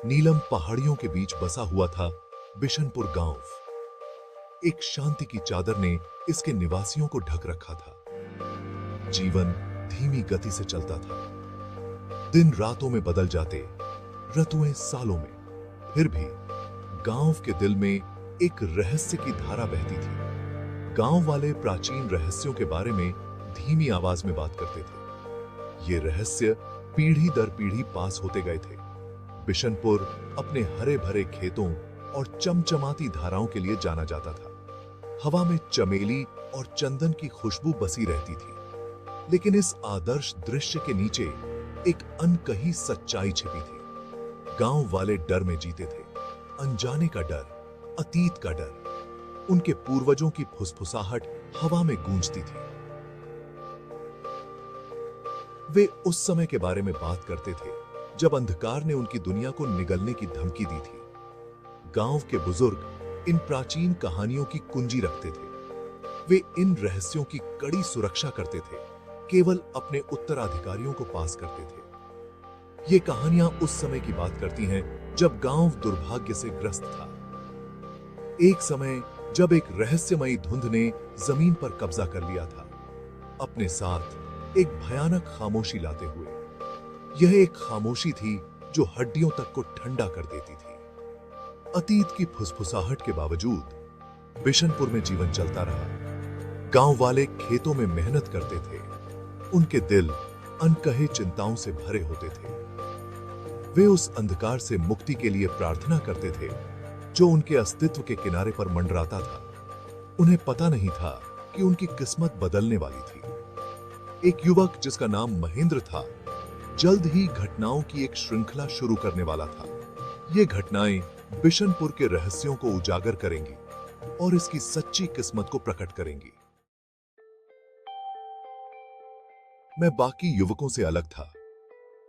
नीलम पहाड़ियों के बीच बसा हुआ था बिशनपुर गांव। एक शांति की चादर ने इसके निवासियों को ढक रखा था। जीवन धीमी गति से चलता था। दिन रातों में बदल जाते, ऋतुएं सालों में। फिर भी गांव के दिल में एक रहस्य की धारा बहती थी। गांव वाले प्राचीन रहस्यों के बारे में धीमी आवाज में बात करते थे। ये रहस्य पीढ़ी दर पीढ़ी पास होते गए थे। बिशनपुर अपने हरे भरे खेतों और चमचमाती धाराओं के लिए जाना जाता था। हवा में चमेली और चंदन की खुशबू बसी रहती थी। लेकिन इस आदर्श दृश्य के नीचे एक अनकही सच्चाई छिपी थी। गांव वाले डर में जीते थे। अनजाने का डर, अतीत का डर। उनके पूर्वजों की फुसफुसाहट हवा में गूंजती थी। वे उस समय के बारे में बात करते थे जब अंधकार ने उनकी दुनिया को निगलने की धमकी दी थी। गांव के बुजुर्ग इन प्राचीन कहानियों की कुंजी रखते थे। वे इन रहस्यों की कड़ी सुरक्षा करते थे, केवल अपने उत्तराधिकारियों को पास करते थे। ये कहानियां उस समय की बात करती हैं जब गांव दुर्भाग्य से ग्रस्त था। एक समय जब एक रहस्यमयी धुंध ने जमीन पर कब्जा कर लिया था, अपने साथ एक भयानक खामोशी लाते हुए। यह एक खामोशी थी जो हड्डियों तक को ठंडा कर देती थी। अतीत की फुसफुसाहट के बावजूद बिशनपुर में जीवन चलता रहा। गांव वाले खेतों में मेहनत करते थे। उनके दिल अनकहे चिंताओं से भरे होते थे। वे उस अंधकार से मुक्ति के लिए प्रार्थना करते थे जो उनके अस्तित्व के किनारे पर मंडराता था। उन्हें पता नहीं था कि उनकी किस्मत बदलने वाली थी। एक युवक जिसका नाम महेंद्र था, जल्द ही घटनाओं की एक श्रृंखला शुरू करने वाला था। ये घटनाएं बिशनपुर के रहस्यों को उजागर करेंगी और इसकी सच्ची किस्मत को प्रकट करेंगी। मैं बाकी युवकों से अलग था।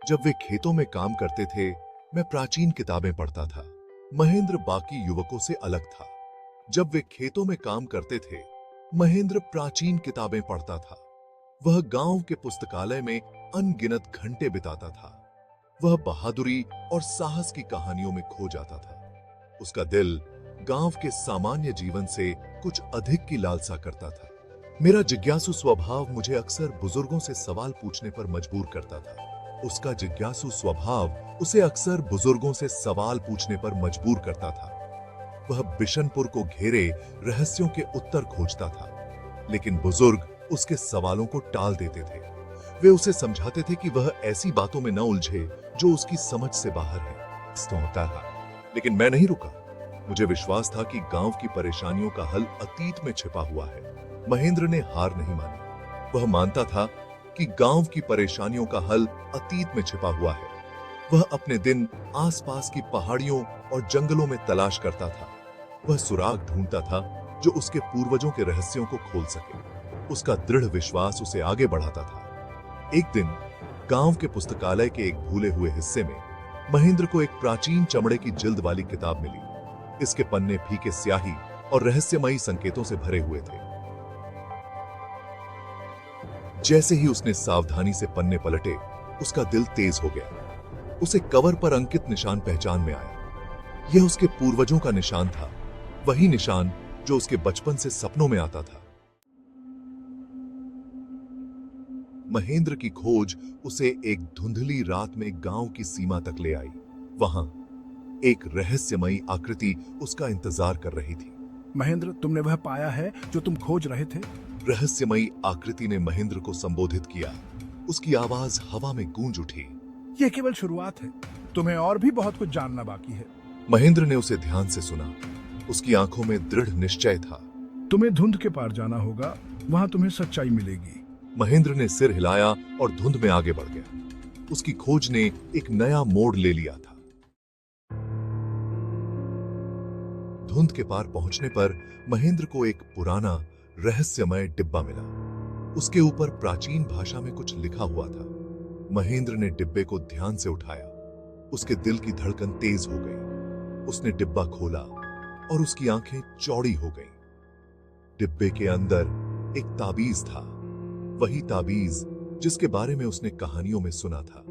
जब वे खेतों में काम करते थे, मैं प्राचीन किताबें पढ़ता था। महेंद्र बाकी युवकों से अलग था। जब वे खेतों में काम करते थे, महेंद्र प्राचीन किताबें पढ़ता था। वह गांव के पुस्तकालय में अनगिनत घंटे बिताता था। वह बहादुरी और साहस की कहानियों में खो जाता था। उसका दिल गांव के सामान्य जीवन से कुछ अधिक की लालसा करता था। मेरा जिज्ञासु स्वभाव मुझे अक्सर बुजुर्गों से सवाल पूछने पर मजबूर करता था। उसका जिज्ञासु स्वभाव उसे अक्सर बुजुर्गों से सवाल पूछने पर मजबूर करता था। वह बिशनपुर को घेरे रहस्यों के उत्तर खोजता था, लेकिन बुजुर्ग उसके सवालों को टाल देते थे। वे उसे समझाते थे कि वह ऐसी बातों में न उलझे जो उसकी समझ से बाहर है। तो होता था, लेकिन मैं नहीं रुका। मुझे विश्वास था कि गांव की परेशानियों का हल अतीत में छिपा हुआ है। महेंद्र ने हार नहीं मानी। वह मानता था कि गांव की परेशानियों का हल अतीत में छिपा हुआ है। वह अपने दिन आसपास की पहाड़ियों और जंगलों में तलाश करता था। वह सुराग ढूंढता था जो उसके पूर्वजों के रहस्यों को खोल सके। उसका दृढ़ विश्वास उसे आगे बढ़ाता था। एक दिन गांव के पुस्तकालय के एक भूले हुए हिस्से में महेंद्र को एक प्राचीन चमड़े की जिल्द वाली किताब मिली। इसके पन्ने फीके स्याही और रहस्यमयी संकेतों से भरे हुए थे। जैसे ही उसने सावधानी से पन्ने पलटे, उसका दिल तेज हो गया। उसे कवर पर अंकित निशान पहचान में आया। यह उसके पूर्वजों का निशान था, वही निशान जो उसके बचपन से सपनों में आता था। महेंद्र की खोज उसे एक धुंधली रात में गांव की सीमा तक ले आई। वहां एक रहस्यमयी आकृति उसका इंतजार कर रही थी। महेंद्र, तुमने वह पाया है जो तुम खोज रहे थे? रहस्यमयी आकृति ने महेंद्र को संबोधित किया। उसकी आवाज हवा में गूंज उठी। यह केवल शुरुआत है, तुम्हें और भी बहुत कुछ जानना बाकी है। महेंद्र ने उसे ध्यान से सुना। उसकी आंखों में दृढ़ निश्चय था। तुम्हें धुंध के पार जाना होगा, वहां तुम्हें सच्चाई मिलेगी। महेंद्र ने सिर हिलाया और धुंध में आगे बढ़ गया। उसकी खोज ने एक नया मोड़ ले लिया था। धुंध के पार पहुंचने पर महेंद्र को एक पुराना रहस्यमय डिब्बा मिला। उसके ऊपर प्राचीन भाषा में कुछ लिखा हुआ था। महेंद्र ने डिब्बे को ध्यान से उठाया। उसके दिल की धड़कन तेज हो गई। उसने डिब्बा खोला और उसकी आंखें चौड़ी हो गईं। डिब्बे के अंदर एक ताबीज था, वही ताबीज जिसके बारे में उसने कहानियों में सुना था।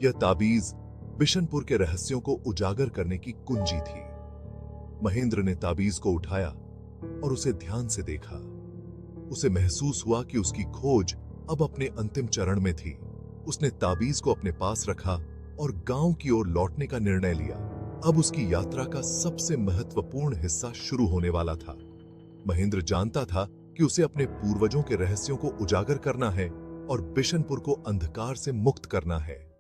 यह ताबीज बिशनपुर के रहस्यों को उजागर करने की कुंजी थी। महेंद्र ने ताबीज को उठाया और उसे ध्यान से देखा। उसे महसूस हुआ कि उसकी खोज अब अपने अंतिम चरण में थी। उसने ताबीज को अपने पास रखा और गांव की ओर लौटने का निर्णय लिया। अब उसकी यात्रा का सबसे महत्वपूर्ण हिस्सा शुरू होने वाला था। महेंद्र जानता था कि उसे अपने पूर्वजों के रहस्यों को उजागर करना है और बिशनपुर को अंधकार से मुक्त करना है।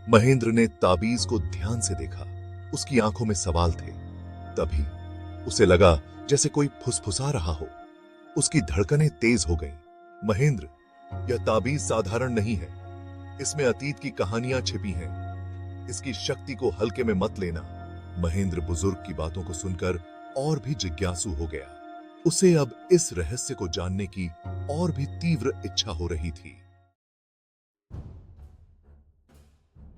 महेंद्र ने ताबीज को ध्यान से देखा। उसकी आंखों में सवाल थे। तभी उसे लगा जैसे कोई फुसफुसा रहा हो। उसकी धड़कनें तेज हो गईं। महेंद्र, यह ताबीज साधारण नहीं है। इसमें अतीत की कहानियां छिपी हैं। इसकी शक्ति को हल्के में मत लेना। महेंद्र बुजुर्ग की बातों को सुनकर और भी जिज्ञासु हो गया। उसे अब इस रहस्य को जानने की और भी तीव्र इच्छा हो रही थी।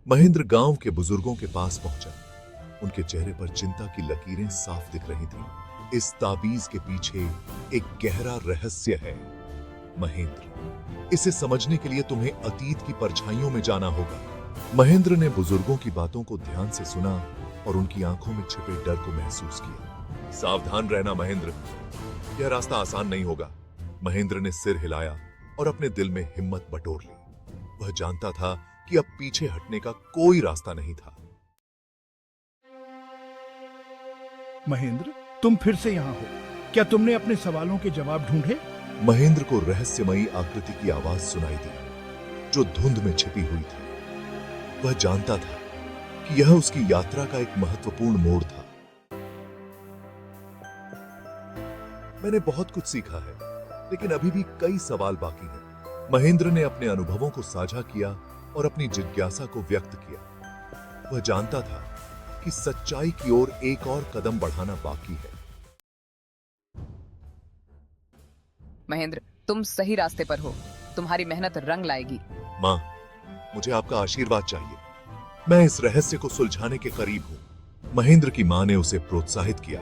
महेंद्र गांव के बुजुर्गों के पास पहुंचा। उनके चेहरे पर चिंता की लकीरें साफ दिख रही थीं। इस ताबीज के पीछे एक गहरा रहस्य है महेंद्र। इसे समझने के लिए तुम्हें अतीत की परछाइयों में जाना होगा। महेंद्र ने बुजुर्गों की बातों को ध्यान से सुना और उनकी आंखों में छिपे डर को महसूस किया। सावधान रहना महेंद्र, यह रास्ता आसान नहीं होगा। महेंद्र ने सिर हिलाया और अपने दिल में हिम्मत बटोर ली। वह जानता था कि अब पीछे हटने का कोई रास्ता नहीं था। महेंद्र, तुम फिर से यहाँ हो। क्या तुमने अपने सवालों के जवाब ढूंढे? महेंद्र को रहस्यमयी आकृति की आवाज सुनाई दी, जो धुंध में छिपी हुई थी। वह जानता था कि यह उसकी यात्रा का एक महत्वपूर्ण मोड़ था। मैंने बहुत कुछ सीखा है, लेकिन अभी भी कई सवाल बाकी हैं। महेंद्र ने अपने अनुभवों को साझा किया और अपनी जिज्ञासा को व्यक्त किया। वह जानता था कि सच्चाई की ओर एक और कदम बढ़ाना बाकी है। महेंद्र, तुम सही रास्ते पर हो। तुम्हारी मेहनत रंग लाएगी। मां, मुझे आपका आशीर्वाद चाहिए। मैं इस रहस्य को सुलझाने के करीब हूं। महेंद्र की मां ने उसे प्रोत्साहित किया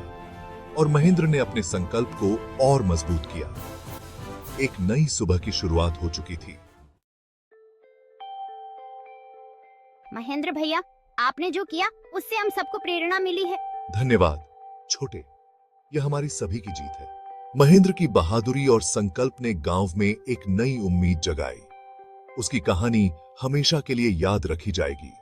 और महेंद्र ने अपने संकल्प को और मजबूत किया। एक नई सुबह की शुरुआत हो चुकी थी। महेंद्र भैया, आपने जो किया उससे हम सबको प्रेरणा मिली है। धन्यवाद छोटे, यह हमारी सभी की जीत है। महेंद्र की बहादुरी और संकल्प ने गांव में एक नई उम्मीद जगाई। उसकी कहानी हमेशा के लिए याद रखी जाएगी।